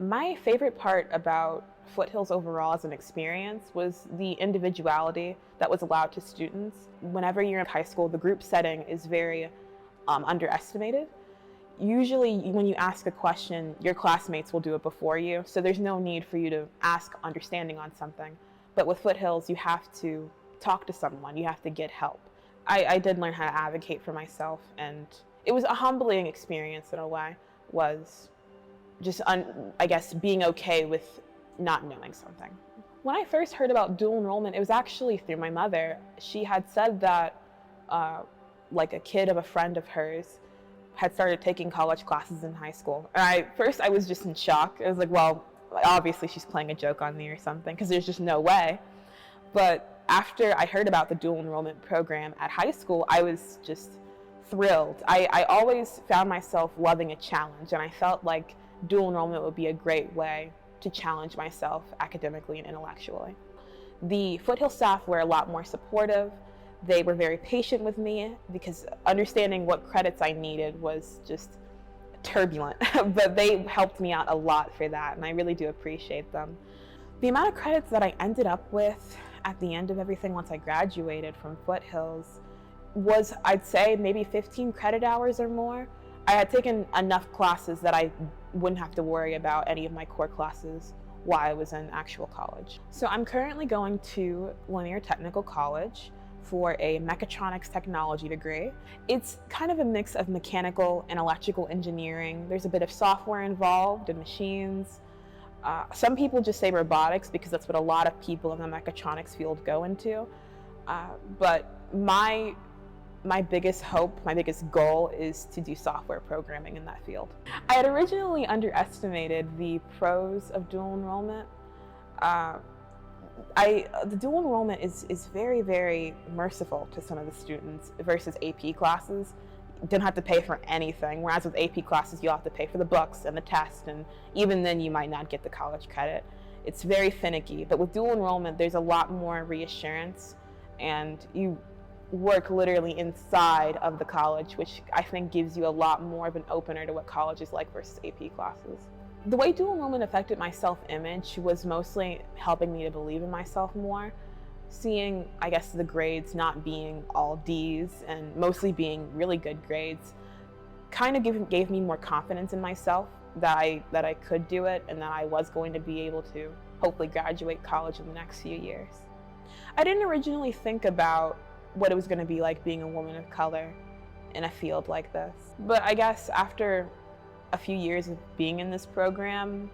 My favorite part about Foothills overall as an experience was the individuality that was allowed to students. Whenever you're in high school, the group setting is very underestimated. Usually when you ask a question, your classmates will do it before you, so there's no need for you to ask understanding on something. But with Foothills, you have to talk to someone, you have to get help. I did learn how to advocate for myself, and it was a humbling experience in a way, was just, I guess, being okay with not knowing something. When I first heard about dual enrollment, it was actually through my mother. She had said that like a kid of a friend of hers had started taking college classes in high school. And first I was just in shock. I was like, well, obviously she's playing a joke on me or something, because there's just no way. But after I heard about the dual enrollment program at high school, I was just thrilled. I always found myself loving a challenge, and I felt like dual enrollment would be a great way to challenge myself academically and intellectually. The Foothill staff were a lot more supportive. They were very patient with me, because understanding what credits I needed was just turbulent, but they helped me out a lot for that, and I really do appreciate them. The amount of credits that I ended up with at the end of everything once I graduated from Foothills was, I'd say, maybe 15 credit hours or more. I had taken enough classes that I wouldn't have to worry about any of my core classes while I was in actual college. So I'm currently going to Linear Technical College for a mechatronics technology degree. It's kind of a mix of mechanical and electrical engineering. There's a bit of software involved and machines. Some people just say robotics because that's what a lot of people in the mechatronics field go into. But my biggest hope, my biggest goal is to do software programming in that field. I had originally underestimated the pros of dual enrollment. The dual enrollment is very, very merciful to some of the students versus AP classes. You don't have to pay for anything, whereas with AP classes you'll have to pay for the books and the test, and even then you might not get the college credit. It's very finicky, but with dual enrollment there's a lot more reassurance, and you work literally inside of the college, which I think gives you a lot more of an opener to what college is like versus AP classes. The way dual enrollment affected my self-image was mostly helping me to believe in myself more. Seeing, I guess, the grades not being all D's and mostly being really good grades kind of gave me more confidence in myself that I could do it, and that I was going to be able to hopefully graduate college in the next few years. I didn't originally think about what it was going to be like being a woman of color in a field like this. But I guess after a few years of being in this program,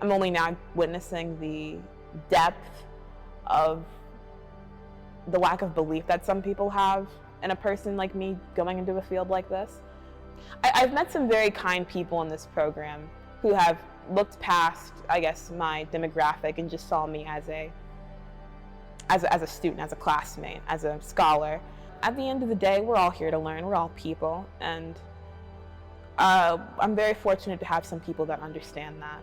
I'm only now witnessing the depth of the lack of belief that some people have in a person like me going into a field like this. I've met some very kind people in this program who have looked past, I guess, my demographic and just saw me as a student, as a classmate, as a scholar. At the end of the day, we're all here to learn, we're all people, and I'm very fortunate to have some people that understand that.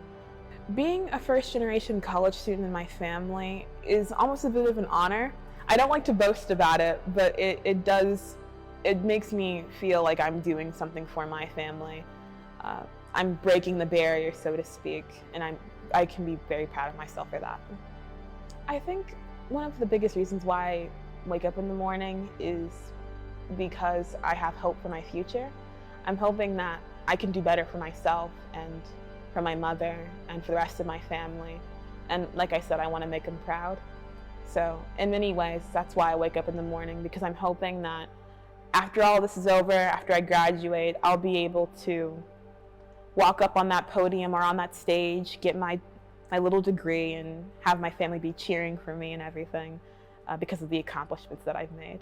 Being a first-generation college student in my family is almost a bit of an honor. I don't like to boast about it, but it makes me feel like I'm doing something for my family. I'm breaking the barrier, so to speak, and I can be very proud of myself for that. I think one of the biggest reasons why I wake up in the morning is because I have hope for my future. I'm hoping that I can do better for myself and for my mother and for the rest of my family. And like I said, I want to make them proud. So in many ways, that's why I wake up in the morning, because I'm hoping that after all this is over, after I graduate, I'll be able to walk up on that podium or on that stage, get my little degree, and have my family be cheering for me and everything because of the accomplishments that I've made.